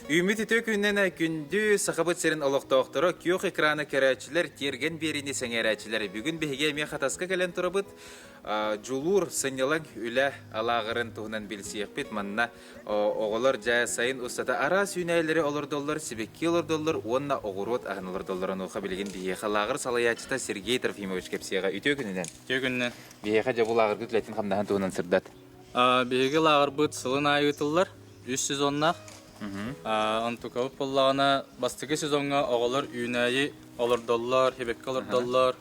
Үміт үтө күннен күнді сақабыт серін олықтауқтыры күйоқ экраны кәрәчілер терген беріне сәңәрәчілер. Бүгін бігеге мен қатасқа кәлен тұрыбыт жулур сынелың үлі алағырын туғынан білсейік бет. Манна оғылар жай сайын ұстата арас үнәйлері олырдоллар, себекке олырдоллар, онна оғырот ағынылырдолларын оқа білген бігеге алағыр салаячыта Сергей Трофимович кепсеға үтө күнінен. Үтө күнінен. Бігеге жабыл ағыр күтләтін қамдахан туғынан сырдат. Бігеге лағыр бұд сылын айы ұтылар, 3 сезоннақ. Антукавы боллағына бастығы сезонға оғылар үйнәйі олырдоллар, хебекке олырдоллар.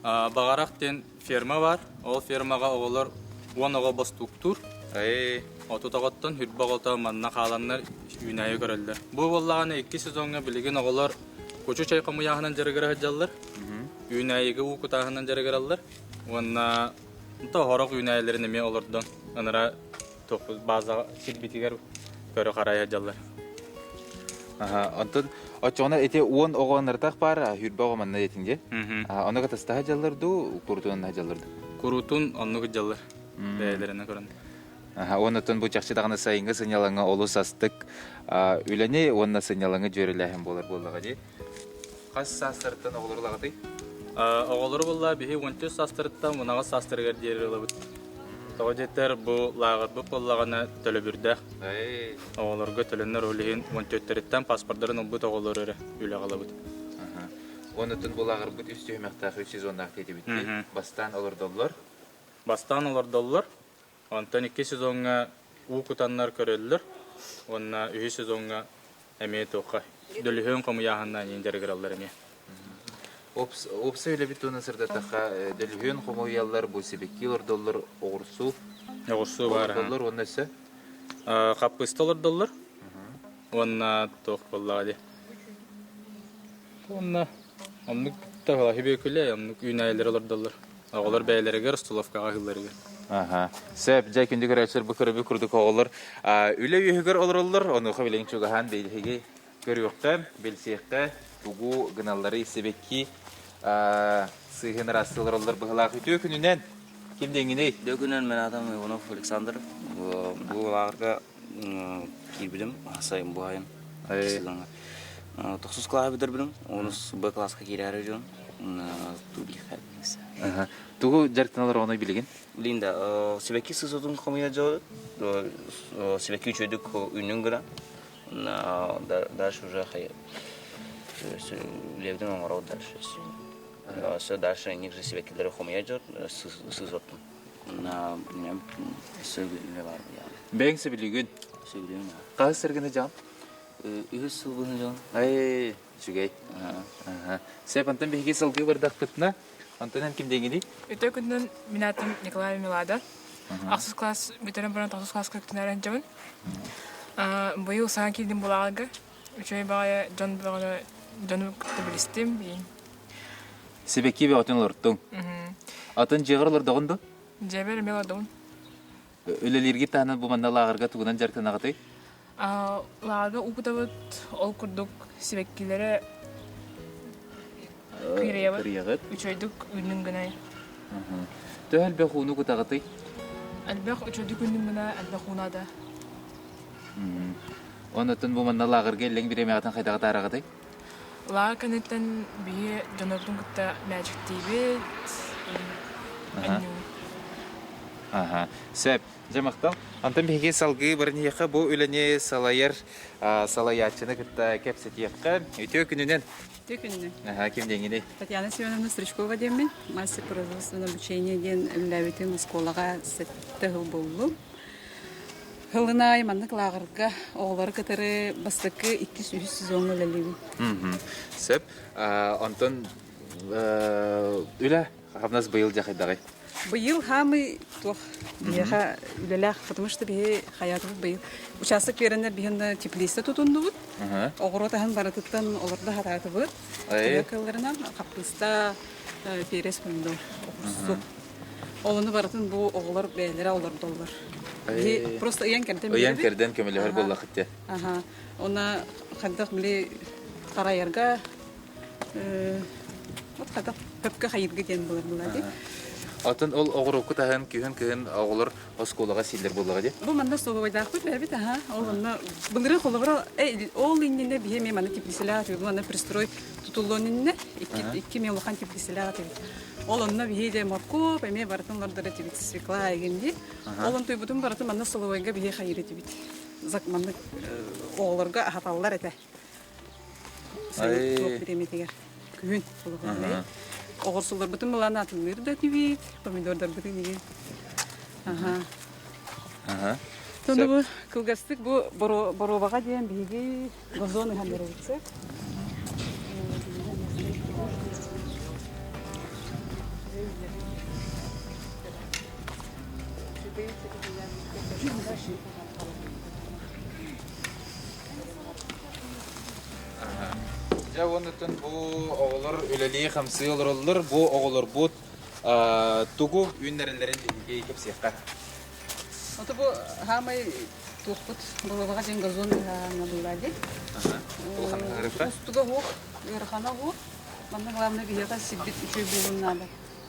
Бағарақ ден ферма бар, ол фермаға оғылар 10 оға бастуқтур. Отутағаттан хүрбағылта манна қаланлар үйнәйі көрілдер. Бұл боллағына 2 сезонға білеген оғылар көчі чайқамы яғынан жарығыра хаджалар. Үйнәйігі ұқытағынан жарығыралар. Онна хорақ үйнәйілерін еме олырдан. Аныра базаға шербетігер көрі қарай жалар. Антон, очоғына әте 10 оғаныртақ бар, хүрбі оғаманна етінде. Оны қатыстағы жаларды, құрутуын жаларды? Құрутуын онығы жалар, бәйелеріне көрін. Онытын бұл жақшыдағына сайынғы сынялаңа олу састық, өлене онына сынялаңа жөріләхін болар болдыға де. Қас састырыттан оғылыр лағытай? Оғылыр болла, бейі 13 састырыттан мұнаға састырығар дейір олабыд. Тоғадеттер бұл лағырбы боллағына төлі бүрдәқ. Оғылырғы төлінер өлігін 14-тен паспорттарын ұлбыт оғылыры үлі қалабыд. Онытын бұл лағырбыт үсті өмәқтағы 3 сезоннақ теді бітті. Бастан олар доллар? Бастан олар доллар. Онтан 2 сезонға ұқытанлар көрелілер. Онна 3 сезонға әмей тоққа. Дөліхен қомы яғыннан ендері кіралар әмей. Опсы өлі біт оны сырдатаққа дөлігін қомойялар, бұл себекке олар оғырсу бар. Доллар оны өсі? Қапқысты олар доллар. Онна тоқ боллағады. Онна омнық тағала хебекілі, омнық үйнәйлер олар доллар. Оғылар бәйлерігер, столовкаға ғыларығер. Сөп, жай күнді көрәчілер бұл көрібі күрдік оғылар. Үлі үйігер олар олар, оны ұқа білеген чоғахан бейліге көріуққа, белсеққа, бұғы ғыналары себекке сыйғын растылар олар бұғылағы үтө күнінен кемдеңіне? Үтө күнінен мен адам Иванов Александр. Бұл ағырға келбілім, асайын бұғайын. Тұқсыз қылағы бідір білім, оныз Б классқа келі әрі жон. Тұғы жарықтаналар оны білеген? Білейін да, себекке сызудың қомия жауды, себекке үшөйдік үйнің ғына. Дальше уже левдің оңырау дальше. Дальше негізі себеккелері қомия жауд, сызудың. Сөйлі бар. Бәң сөйлеген? Сөйлеген. Қағы сіргіні жан? Үйіз сылғыны жан. Жүгей. Сәп, антон бәйге сылғы бардақ бұтына? Антонен кімдеңені? Үтө күннен мен атым Николай Милада. Ақсыз класс, бүтерін бұрын ақсыз класс көктінәрін жауын. Бұйыл саңа келдім бұлағыға. Үшөй бағая жон күтті білістім. Себекке бе атын олырттың? Атын жеғыр олырдығын ба? Жебер мел адуын. Өлелерге тағынан бұманда лағырға туғынан жарықтан ағытай? Лағырға ұқытабыт ол күрдік себеккелері күйреябыт. Үшөйдік үннің гінай. Тө әлбәқ ұны күт ағытай? Әлбәқ үшөйдік үннің гінай әлбәқ ұнада. Онытын бұманда лағырға әлің біреме ағытан қайдағы тарағытай? Лағыр кәнеттен бейі жонордың күтті мәжік дейбет. Сөп, жамақтал. Антон бейге салғы біріне еқі бұл өліне салайыр салаячыны күтті кәпсет еқі. Өте күнінен? Өте күнінен. Кемдеңіне? Татьяна Семеновна Стричкова деймін. Мастер производственного обучения ден үләбетін сколаға сәтті ғыл болу. Хылына айманнық лағырға оғылары кітірі бастықы 200 сезон өлелейбін. Сөп, Антон үлі қағымназ бұйыл жақайдағай? Бұйыл хамы тоқ бейеға үлеләқ, потому что бейе хаятығы бұйыл. Участок берінер бейінді теплейсті тұтынды бұд. Оғыр отағын баратыттан оларды хататы бұд. Төбекілерінен қапқыста перес бұйынды оқырсы. Олыны баратын бұл оғылар бәйлері олар доллар. Просто ұян кәрден берді. Ұян кәрден көмелі болла қытте. Оны қаддақ біле қарайырға қаддақ көпкі қайырғы ден болар болады. Атын ол оғырукку таһын күһін оғылыр осколага силер буллага де. Бу манда соловайда кут бәбит аха. Олны булгыры холовра ол инне бие ме мана типлиселя, бу мана пристрой тутулонинне 2 миллион типлиселя тип. Олонна бие де марко, беме бартынлар да тип свекла игенди. Олон той бутун бартын манда соловайга бие хайры тип. Зак манда оғларга хаталлар эте. Сай биреметегер. Күн соловай. Оғырсулар бутун баланы атылыр да тип. Помидордар бутун деген. Ага. Сонда бу кылгастык бу боробага дейін биги газон хамдыр үтсе. Ja onutun bu oğullar öleliği hamsi olurlar. Bu oğullar bu tugu ünlerinden geyikip siyakka. Ото бу хамай тухпут боробага дейін газон хамдырлади. Бұл қана ғарифа? Устуга хук, өрхана хук. Манда главный бияга сиббит үчөй болун надо.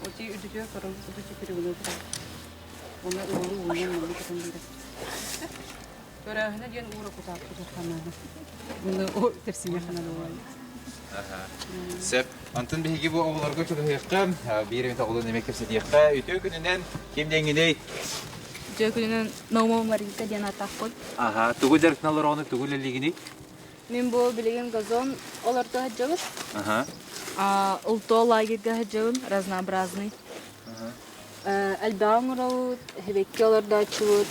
Оти үдүтө корон үдүтө перегөнө тура. Оны улуу унан мында кетен бир. Төрөһүнө дейін ура кутап кутапкана. Мында о тепсиме хана болой. Сеп, антын биһиги бу оğullarga çöküyekka, birin tağılın emek kepse diyekka, ütü gününden kimdengidey? Жөкүнүн Номо Маринка деген атакпын. Aha, tugu derknalar onu tugu leligini. Мен бул билеген газон олордо хаджабыт. Aha. Улто лагерге хаджабын, разнообразный. Альбаң урабыт, хебекке олордо ачыбыт,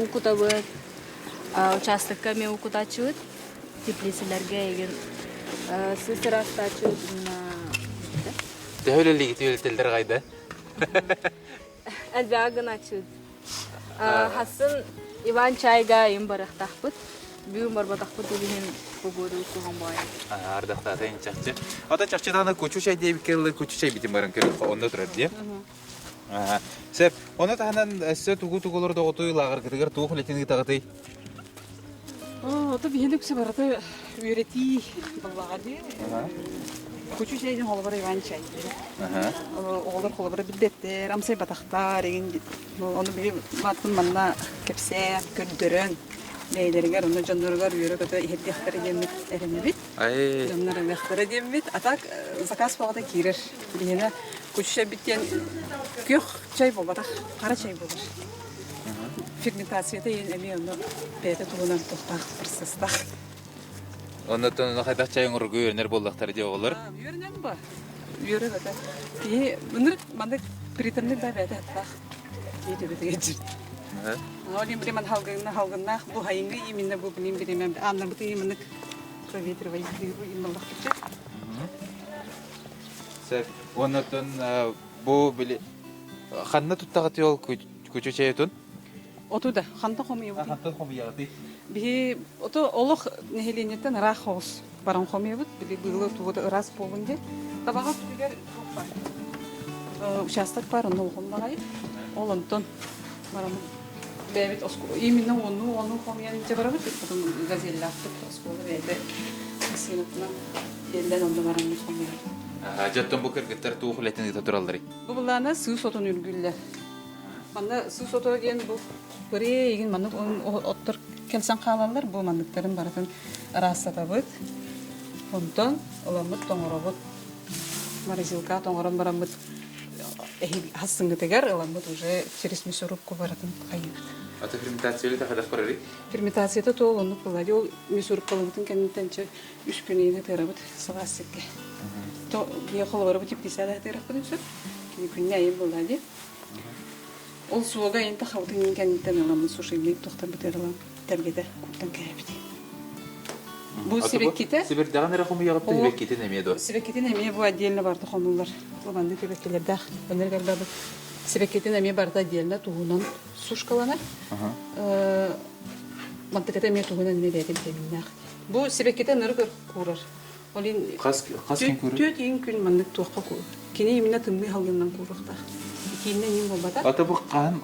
укутабыт, участокка мен укутачыбыт, теплиселерге еген сысыракта ачыбыт. Töhöle ligi tüyeltelder gayda. Альбагын ачыбыт. Хасын Иван Чайга ем барақтақпыт. Бүгін барбатақпыт деген көгөрі үкіған байы. Ардақта атайын чақчы. Ата чақчыдағына көчу шай дейбі келі көчу шай бітім барын көріп онда тұрар дия. Сеп, оны тағынан әсі тугу-тугуларды оғытуы лағыр кітігер туғы құлетінгі тағытай. Ото биһиндик сыбараты үйрети баллагади. Көчү чейдин холбор Иван чай. Оголор холбор биддеттер, амсай батактар деген. Оны били матын манна кепсе, көндөрөн. Лейлергер, оны жондоргар үйрөк өтө ихеттехтер демит эренебит. Ай. Жоннор эмехтер демит. Атак заказ багыта кирер. Бигене көчү чай биттен кök чай болбатак, кара чай болор. Ферментацияда ең әме оны бәді туғынан тоқтақ процесстақ. Оны тұнына қайдақ чайын ұрғы өрінер болдақтар де оғылыр? Үйерінен ба? Үйері бәді. Бұныр маңда приторный да бәді әттақ. Ейді бәді әджірді. Олен біремен халғыннақ, бұл хайынғы емінді бұл білем біремен. Анна бұты емінік проветривай емінлақ кетші. Сәп, оны тұн бұл біле... Қанна тұттағыты ол көчі чайы тұн? Отуда, ханта хомия бути. Ханта хомия бути. Би ото олох нехеленеттен рахос баран хомия бут. Би было тууда раз полунде. Табага түгер бар. Участок бар, оны хомлагай. Олонтон барам. Бебит оско. Именно оны хомияны же барабыт. Потом газеллафты осколы бейде. Синотна елден онда барам хомия. Жаттан бұл кіргіттер туғы құлетін ете тұралдыры. Бұл бұланы сүй сотын үргілдер. Манда сүй соты деген бұл Бұры еген мандық оттыр келсен қалалар, бұл мандықтарын баратын расата бұд. Онтан оламыд тоңырабыд. Морозилка тоңырам барамыд. Хассыңғы тегер оламыд уже через мясорубку баратын қайын. Аты ферментациялы тақадақ барары? Ферментацияда тоғыл онық болады. Ол мясорубкалығытын кәнеттенші 3 күнейіне тәрабыд сығас секке. Бия қолы барабыд ептесәді әтіріп бұд өсір. Күнне айын болады. Ол суога енді қаутын кәнеттен аламын сушилік тоқтар бұтырылам. Тәргеде көптен кәйбіді. Бұл себеккеті? Себердіған әрі қомы яғыпты себеккеті неме еді? Себеккеті неме бұл отдельно барды қомылар. Бұл банды көбеккелерді өнер кәрбәді. Себеккеті неме барды отдельно туғынан сушкалана. Мантықеті ме туғынан не дәйдім теміннақ. Бұл себеккеті нұры көрір. Қас кен көрір? Төт ең күн мандық туаққа көрір. Кене еміне тымны халғыннан көріқтақ. Кейіннен ең болбада. Ата бұл қаған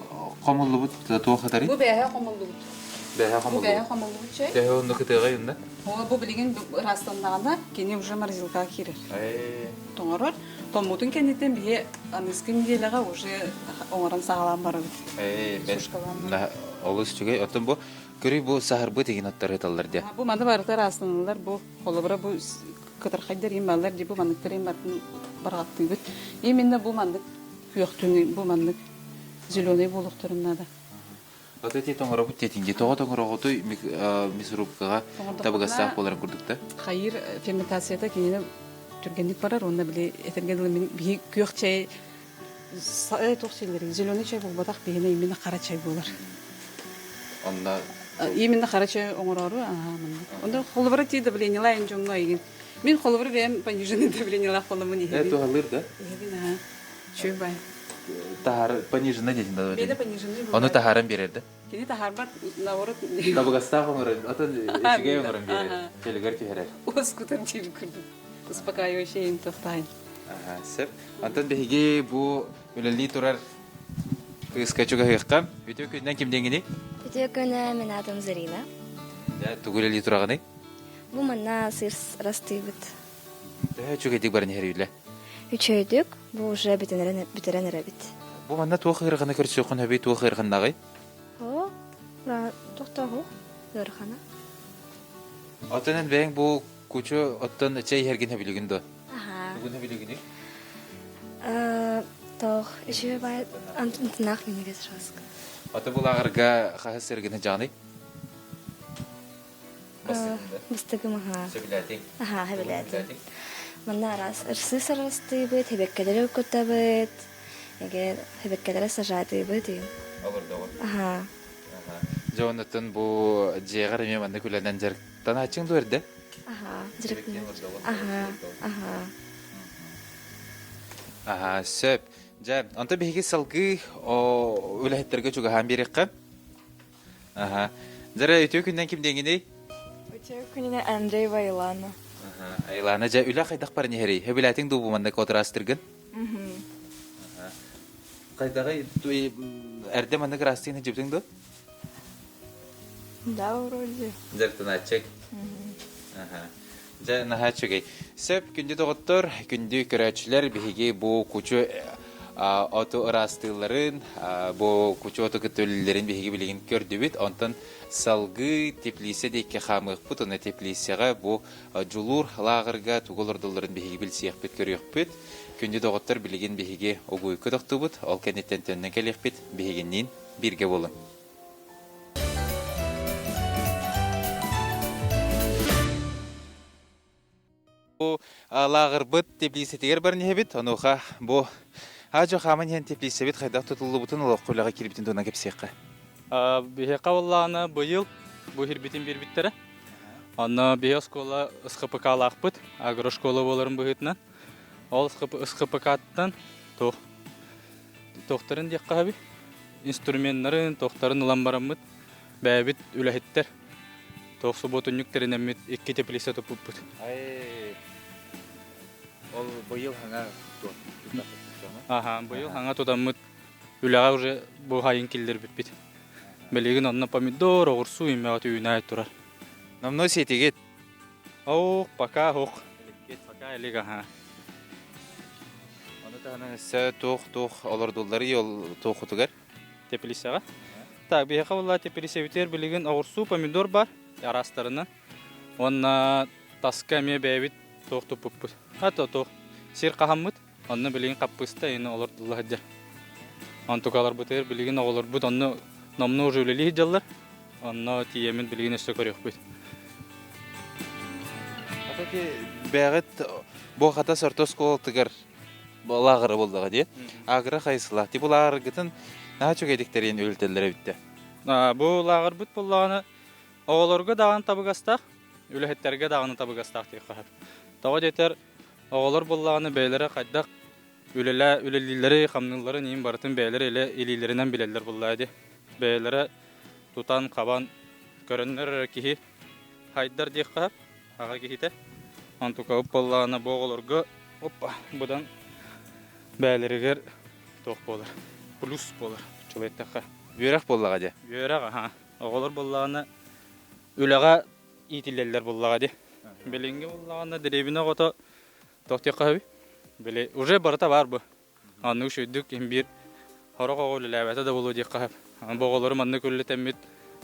қомылы бұд туақ қатары? Бұл бәйі қомылды бұд. Бәһә Бу хамыл. бәя хамылы чай. Тәһә онны кытыга юнда. Бу билеген растаннаганда кини уже морозилка кирер. Ай. Тоңорор. Томутун кенетен бие аниским делега уже оңоран сагалан барып. Мен Сушкалан. на олыс түгей отын бу көрүй бу сахар бу деген аттар эталлар де. Бу манда барытар астаналар бу холобра бу кытыр хайдар им балар ди бу мандыктар им батын баргактый бит. Именно бу мандык күйөктүн бу мандык зеленый булуктарында да. Ата те тоңора бу тетинге тога тоңора гото мисрубкага табыгастак боларын курдукта. Хайыр ферментацияда кини түргенлик барар, онда биле этергенлер мен би күйөк чай токсилери зеленый чай болбатак бигене именно кара чай болар. Онда Именно кара чай оңорору, онда холобра ти давление лайн жонга иген. Мен холобра бем пониженное давление ла холомун иген. халыр да. Иген, чүй бай. Тахар понижена детин да. Беде пониженный. Оны тахаран берерди. Кини тахарбат наоборот. Табыгастак оңорон, ата ишиге оңорон берер. Келгер тихерер. Оскутар тил күрдү. Успокаивающий им тохтайн. Ага, сеп. Антон беге бу үлели турар кыскачуга хыккан. Бүтө күндөн ким деңини? Video күні мен атым Зарина. Я тугулели тураганы. Бу манна сырс растыбыт. Тэ чуга дик барын херүле. Үчөйдүк, бу уже битерен эребит. Бу манна туга хырганы көрсөкөн хөбүй туга хыргандагы. О, ра токтогу, дөрхана. Атынан бең бу кучу оттон чай херген хөбүлүгүндө. Аха. Бүгүн хөбүлүгүнү. Тох, иши бай антнах минеге сразу. Ата булагырга хас сергене жаны. Мустагым аха. Сөбүләтин. Аха, хабилат. Манна рас, сырс растыбыт, хебеккелер көтөбүт. Эге хебеккелер сажатыбыт. Олордогу. Аха. Жонатын бу жегар эме манда күләнен жарктан ачың дөрдө. Аха, жирек. Аха, аха. Ага, сөп. Жа, анта беге салгы үләһеттерге чуга һәм береккә. Ага. Зара өтө күндән ким деңине? Үчөө күнүнө Андрей Вайлана. Ага. Айлана жа үлә кайдак бар нехери. Хөбүләтиң ду бу манда котрастыргын. Ага. Кайдагы туй эрдә манда крастыны җибдең ду? Да, вроде. Жартына чек. Ага. Жа наһа чугай. Сөп күндә доготтор, күндә көрәчләр беге бу кучу ото растыларын, бу кучу ото көтөлләрен беге билеген көрдүбит. Онтан салгы теплисе декке хамык бутуна теплисега бу жулур лагырга тугулордуларын беге билсеяк бит көрөк бит. Күндә доготтор билеген беге огуй көтөктүбүт. Ал кенеттен төннән келек бит. Бегеннин бирге болун. Бу лагыр бит теплисе тегер бар не бит. Онуха бу ажо хамын ен теплисе бит кайда тутулу бутун ул кулага килиптин дона кепсекка. Бихе кавалланы быйыл бу хирбитин бирбиттере. Анна бихе школа СХПК лахпыт, агрошкола боларын быгытнан. Ол СХПК-тан тохтарын декка хаби. Инструментларын тохтарын улан барамыт. Бәбит үләһеттер. Тох суботунюктерин эмит 2 теплисе топуппут. Ол быйыл хаңа Аха, быйыл хаңа тотамыт. Үләгә уже бу хайын килдер бит. Белеген анна помидор, огурсу имәгә үйнәй турар. Намно сетигет. Ау, пока хок. Пока элега ха. Аны таны сә тох олордуллары ел тохутугар. Теплисега. Так, бия хавла теплисе битер белеген огурсу, помидор бар арастарына. Онна таска ме бәбит тохту пуппут. Хата тох. Сир кахаммыт. Онна белеген каппыста эне олордуллар дә. Антукалар битер белеген оголор бут онны намны уже үлели жаллар. Онна тиемен белеген эсте көрөк бит. Атаки бәгет бу хата сортос колтыгар лагыры булдыга ди. Агра хайсыла. Ти булар гытын начо гедиктерин өлтелләре битте. Бу лагыр бит буллаганы оголорга даган табыгастак, үлеһеттерге даган табыгастак ди хап. Тага жетер оголор буллаганы бәйләре кайдак үлелиләре хамнылары нин бартын бәйләре эле илиләреннән биләләр буллар ди. Бәйләре тутан кабан көрөннөр кихи хайдар ди хап. Ага кихите. Антука буллаганы бу оголорга опа будан бәйләрегер тох булар. Плюс булар. Чулеттәкка. Бирәк буллага ди. Йөрәк, аха. Оголор боллагана үлага итилеллер боллага ди. Беленге боллагана деребине гото токтекаби. Беле уже барата бар бу. Анны шөйдүк имбир хорог огол ләбәтә дә булу ди кап. Аны боголор манны күлле тәммит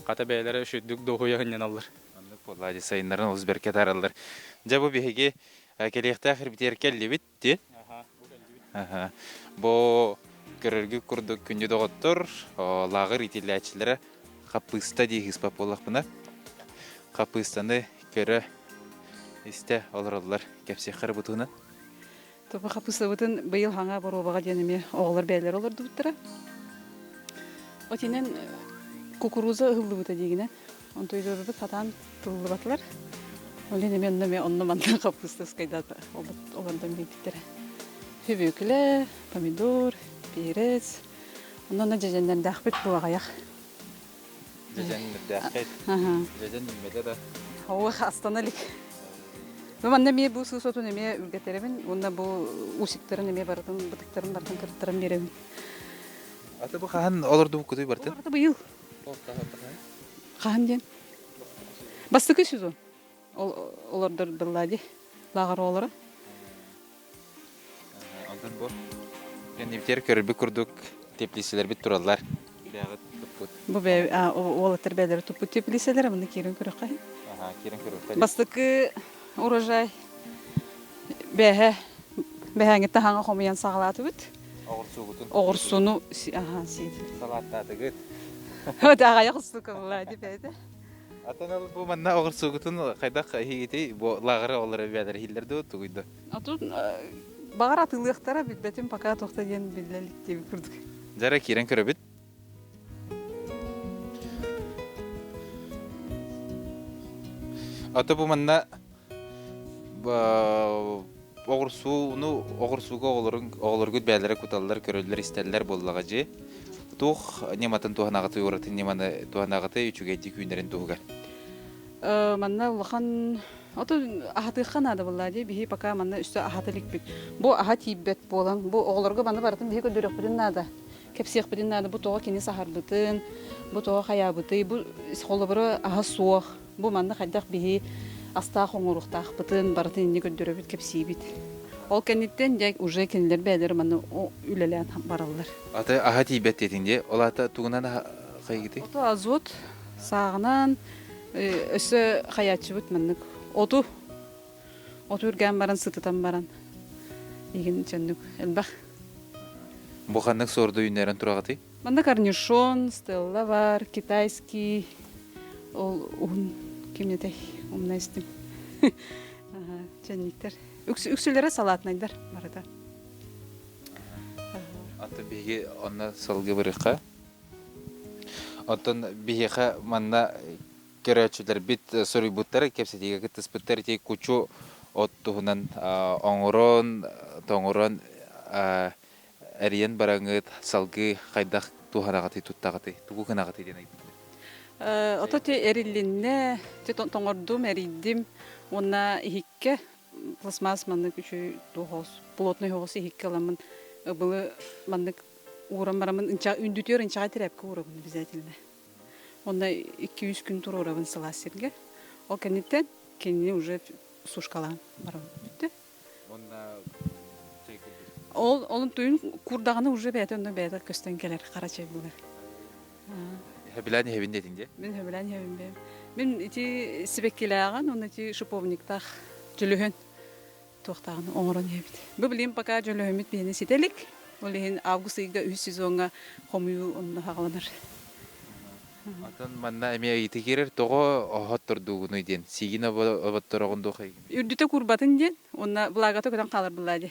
ката бәйләре шөйдүк дохуя гыннан аллар. Анны поллади сайыннарын узберке тараллар. Жабу биһиге келехтә хирбитер келли битти. Аха. Бу көрөргү курдук күндү доготтор, лагыр итиләчләре капыста дигез паполакпына. Капыстаны көрө исте алырлар кепсехер бутуна. Тоба хапысыбытын быйыл хаңа боробага денеме оголор бәйләр олар дуттыра. Отинен кукуруза ыллыбыта дигене. Онтойдорбут хатан тыллы батлар. Олене менне онны мандан капыста скайда олардан биттере. Хөбөкле, помидор, перец. Оннан жеженден дахбет буагаяк. Жежен дәхет. Ага. Жежен медеда. Ова хастаналык. Манда ме бу сусоту неме үлгетеребин, онда бу усиктер неме бардын, бытыктарын бардын кырттырын беребин. Аты бу хаан олорду букуй бартын. Оларда быйыл. Хаан ден. Бастыкы сезон. Олардар дыллади. Лагар олары. Антон бу. Кенибтер көрбү курдук теплиселер бит тураллар. Ягыт тупут. Бу бе олатыр бәләре тупут теплиселер, мында кирен көрөк кай. Ага, кирен көрөк. Бастыкы урожай. Бәһәңетте хаңа хомыян сагалаты бит. Огурсугутун. Огурсуну ага сид. Салаттатыгыт. Дага яқсукалла дип әйтә. Атанал бу манна огурсугутун кайда хигити бу лагыры олары бәдер хиллерде тугуйду. Ату багара тылыктара бит бетим пока токтаген билелик дип күрдүк. Жара кирен көрөбүт. Ата бу манна огурсууга оголоргут бәләре куталлар көрөллөр истеллер боллага же. Тух нематын туханагаты уратын неманы туханагаты үчүгеди күнөрүн туга. Манна улахан ото ахаты ханада буллади бихи пока манна үстө ахатылык бит. Бу ахат ибет болан бу оголорго манна бартын бихи көдөрөк бидин нада. Кепсех бидин нада бу тога кини сахарбытын, бу тога хаябыты, бу холобро аха суох. Бу манна хаддак бихи аста хоңуруктак бытын бартын ни көдөрөбүт кепсибит. Ол кенеттен жак уже кинилер бәлер манна үлелән бараллар. Ата ахат ибет дединде, ол ата тугунан кайгыты. Ото азот сагынан өсө хаячыбыт маннык. Оту үргән баран сытытан баран. Иген чөннүк элбах. Бу ханнык сорду үннәрен турагаты. Манда корнишон, стелла бар, китайский. Ол кимнете умнайстым. Ага, чөнниктер. Үксүлөрө салатнайдар барата. Ата биге онна салгы бырыкка. Отон биге манна көрөчүлөр бит сорубуттар кепсетиге кытыспыттар тей кучу оттугунан оңорон, тоңорон эриен бараңыт салгы кайдак туханагаты туттагаты, тугу канагаты дене. Ото те эриллинне, те тоңордум, эриддим. Онна ихикке пластмасс маннык үчү тухос, плотный хос ихикке ламын. Былы маннык урам барамын үндүтөр инчага терепке урабын обязательно. Онда 200 күн тур урабын саласырге. Ол кенеттен кенне уже сушкалан барабын. Бүтті. Onun tuyun kurdağını уже bəyət onda bəyət köstən gələr qaraçay bulur. Həbilən hevin dedin de? Mən həbilən hevin bəyəm. Mən iti sibəkkiləğən, onu iti şupovniktaq cülühün toxtağını oğuran hevit. Bu bileyim baka cülühümüt bəyəni sitelik. Olehin avgust ayıqda 3 sezonga xomuyu onunla haqlanır. Atan manna əməyə iti girer, toğa ahat turduğunu idin. Sigin abattorağın doxay. Ürdüte kurbatın den, ona vlagata kötən qalır bulladı.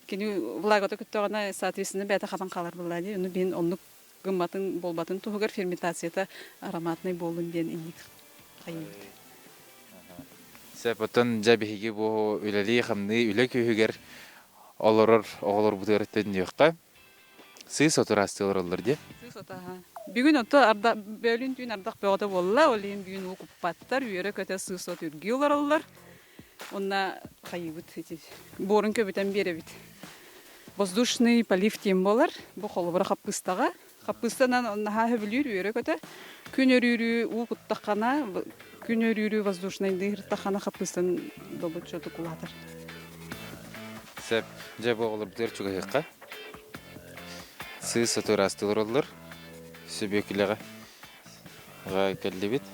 Kini vlagata kötəğına соответственно bəyətə xatan qalır bulladı. Onu ben onu gımbatın, bolbatın tuğugar fermentasiyata aromatnay bolun den indik qayıbıdı. Səp atan cəbihigi bu üləli xamni ülə köyüger oğlar budur etdin yoxqa. Siz oturasты olurlar de? Siz otaha. Bugün otu arda bölün tün ardaq bəyota bolla, oleyin bugün okup pattar, üyere kötə sız ot ürgü olarlar. Ona qayıbıd. Borun köbütən beri bit. Воздушный полив тем болар. Бу холобра хаппыстага Хаппыстанан наха хөбүлүр үйрө көтө. Күн өрүрү у куттакана, күн өрүрү воздушный дыхтакана хаппыстан добут чоту кулатыр. Сеп жабы оғылыр бұлер чуғайыққа. Сыз сатыр астылыр олар. Сөбекіліға кәлді бет.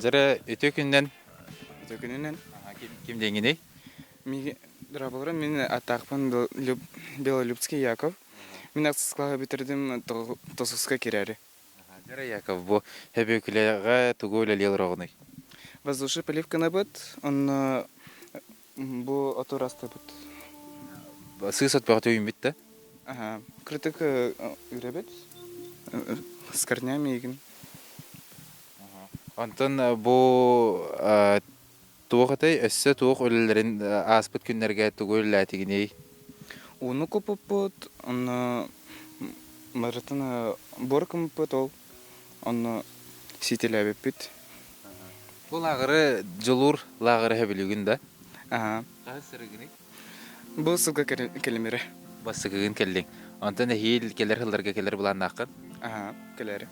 Жара өте күннен? Кім деңгеней? Мен атақпын Белолюбский Яков. Мен ақсысқаға бітірдім Тосуска керәрі. Жара Яков, бұл өбекіліға тұғы өлелер оғынай. Воздушный поливканы бұд, он бұл отурасты бұд. Сыз сатпақты үйін бітті? Крытык үйрәбет, с корнями егін. Антон, бұл туғатай өссі туғы өлелерін аспыт күнлерге тұғы өлеләтігіней? Уны көпіп бұд, оны марытын боркым бұд ол, оны сетел әбіп бұд. Бұл ағыры жылур лағыры әбілігін да? Қағы сырығыны? Бұл сылға келемері. Басықығын келдің. Антон әйел келер ғылдарға келер бұлан ақын? Келері.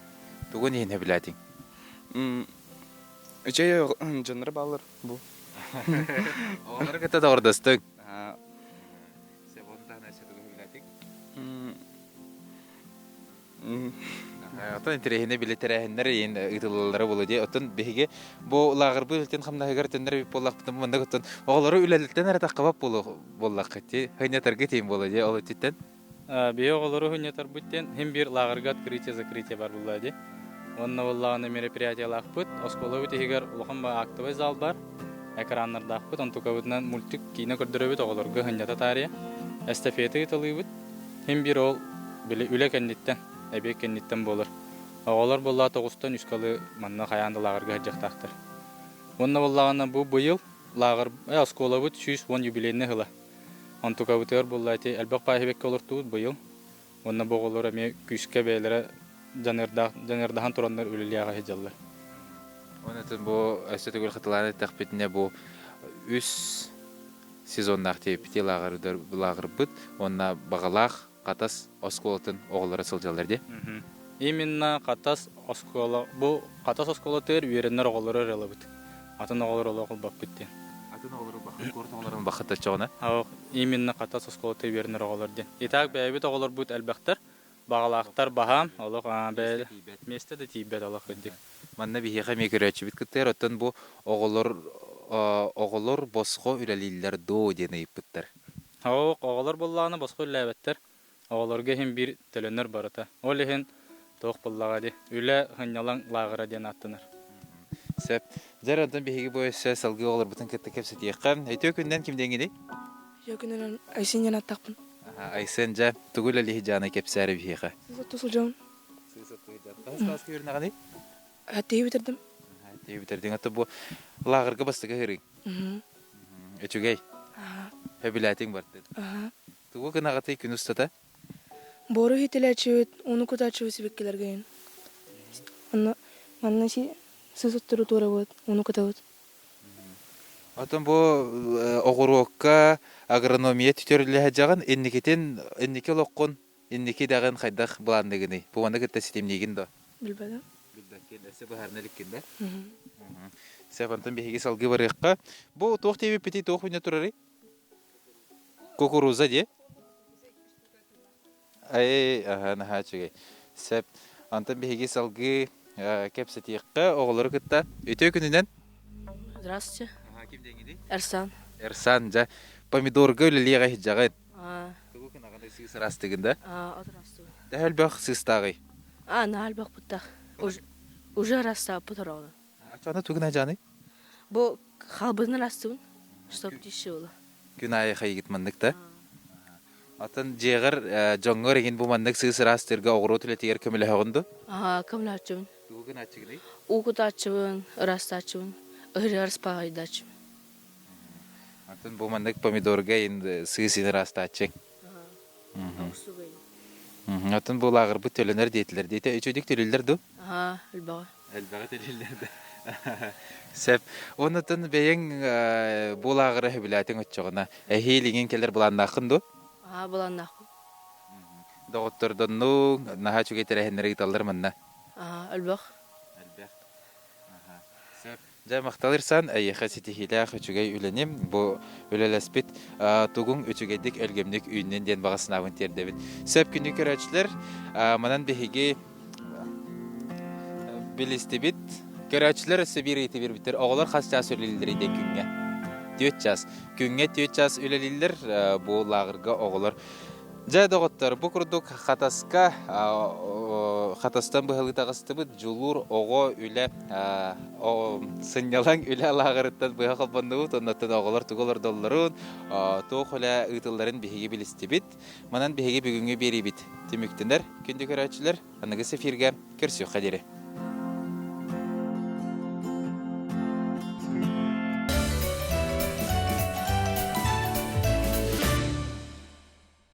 Тұғы нейін әбіләтің? Үчей жанры балыр бұл. Оғылары кәтті да ордастың? Сәп онтағын әсі тұғы әбіләтің? Отон интерехіне билеттерәһеннәр ен ытыллары булы ди. Отон беге бу лагырбы үлтен хамнагыр теннәр бип боллак бутын монда отон оглары үләлеттән әрәтә кабап боллак ти. Хәйнәтәргә тиң булы ди. Ол титтән. Бие оғылары хөньятар бүттен һәм бер лагырга открытие-закрытие бар булды ди. Онна валлагына мероприятиялар бут. Осколы үтегәр улхан ба актовый зал бар. Экраннарда бут. Он тукабытнан мультик кино көрдөрөбүт оғыларга хөньята тария. Эстафета итылыбыт. Һәм бер ол биле үләкәнниттән әбек кенниттен болыр. Оғалар болла тоғыстан үскалы манна қаянды лағырға жақтақтыр. Онна боллағына бұл бұйыл лағыр оскола бұд 110 юбилейіне ғыла. Антука бұтығыр болла әте әлбәқ пайхебекке олырды бұд бұйыл. Онна бұғылыр әме күшке бәйлері жанырдахан тұрандар өлілияға хеджалар. Онатын бұл әсті түгіл қытыланы тәқпетіне бұл үс сезоннақ тепіте лағыр бұд. Онна бағалақ қатас осколатын оғылары сылжалар де? Именно қатас оскола, бұл қатас оскола төр үйерінер оғылары рәлі бұд. Атын оғылары оғыл бақ бүттен. Атын оғылары бақыт, көрт оғыларын бақыт атчағына? Именно қатас оскола төр үйерінер оғылар ден. Итак, бәйбет оғылар бұд әлбәқтар, бағалақтар бағам, олық бәйді. Месті де тейбет олық өндік. Манна бейхеға мекірәтші біткіттер, оттан бұл оғылар босқо үләлілер до дені иппіттер. Оғылар боллағына босқо үләбеттер. Оғыларға хем бір төлөнер барыта. Ол ехен тоқ боллаға де. Үлі ғынялан лағыра ден аттыныр. Сәп, жар онтан бейхеге бойысы салғы оғылар бұтын кітті кәпсет еққан. Әйті өкінден кімден гені? Өкінден Айсен жан аттақпын. Айсен жа, түгіл әліхі жаны кәпсәрі бейхеға. Сызат тұсыл жауын. Қасқа өрін ағаны? Әттегі бітердім. Әттегі бітердің. Атты бұл лағырға бастығы ғырың. Өчігей? Әбіләтің барды. Түгі қынағатай күн ұстата? Бору хетелі әчует, оны күт әчует себеккелерге ен. Манна сызат тұру тура бұд, оны күт әует. Атын бұл оғыруыққа агрономия түтерлі әжағын эннеке лоққын, эннеке дағын қайдақ бұландығыны. Бұғанда күтті сетемнеген да? Білбәді. Білбәкен, әсі бұхарнеліккен да? Сәп антын бейхеге салғы барыққа. Бұл тоқ тейбе пети тоқ үйне тұрары? Кукуруза де? Наха чүгей. Сәп антын бейхеге салғы кәпсетеққа оғылары күтті. Өте күнінен? Здравствуйте. Кім деңгені? Эрсан. Эрсан жа помидорға өлілеға хеджағын. Түгі күн ағандай сығыс растығында? Здравствуй. Дәл бақ сығыстағы? Нахал бақ бұттақ. Уже раста бұтырауды. Ачаны түгін әжаны? Бұл қалбызны растығын, чтоб деші олы. Күн айы қайгет мандықта? Атын жеғір жоңғыр еген бұл мандық сығыс растырға оғыру түлетегер көмілі ғынды? Көмілі атшыбын. Түгі күн атшығыны? Уғыт атшыбын, раста атшыбын, ұры арыспағайды атшыбын. Атын бұл мандық помидорға енді сығысыны раста атшың? Атын бұл ағыр бұл төлінер дейтілер. Дейті өчөдік төлілер ду? Үлбаға. Әлбәғі төлілерді. Сәп, онытын бәйін бұл ағыры біләтің өтчіғына. Әхейліңен келер бұланнақын ду? Бұланнақын. Доғыттырдынну, наға чүге тәрәхінлері италдар манна. Өлбөх. Жа мақталырсан, әйеқа сетихилях үчүгей үленем, бу үлелеспит тугун үчүгейдик өлгемдік үйінен ден бағасынавын тердебін. Сөп күнні көрәчілер, манан бехеге білістебіт, көрәчілер сөбір еті бір біттер, оғылар қас час үлелілер еден күнге. 4 час. Күнге 4 час үлелілер, бу лағырға оғылар. Жа доғыттар, бұ күрдік қатасқа, қатастан бұғылы тағыстыбыд, жулур оғы үлі, сынялан үлі алағырыттан бұға қалбанды бұд, оннаттан оғылар тұғылар долларын, тоқ үлі ұйтыларын бігеге білістебіт, манан бігеге бүгінгі бері бит. Теміктінер, күнді көрәчілер, анығы сефирге көрсі қадері.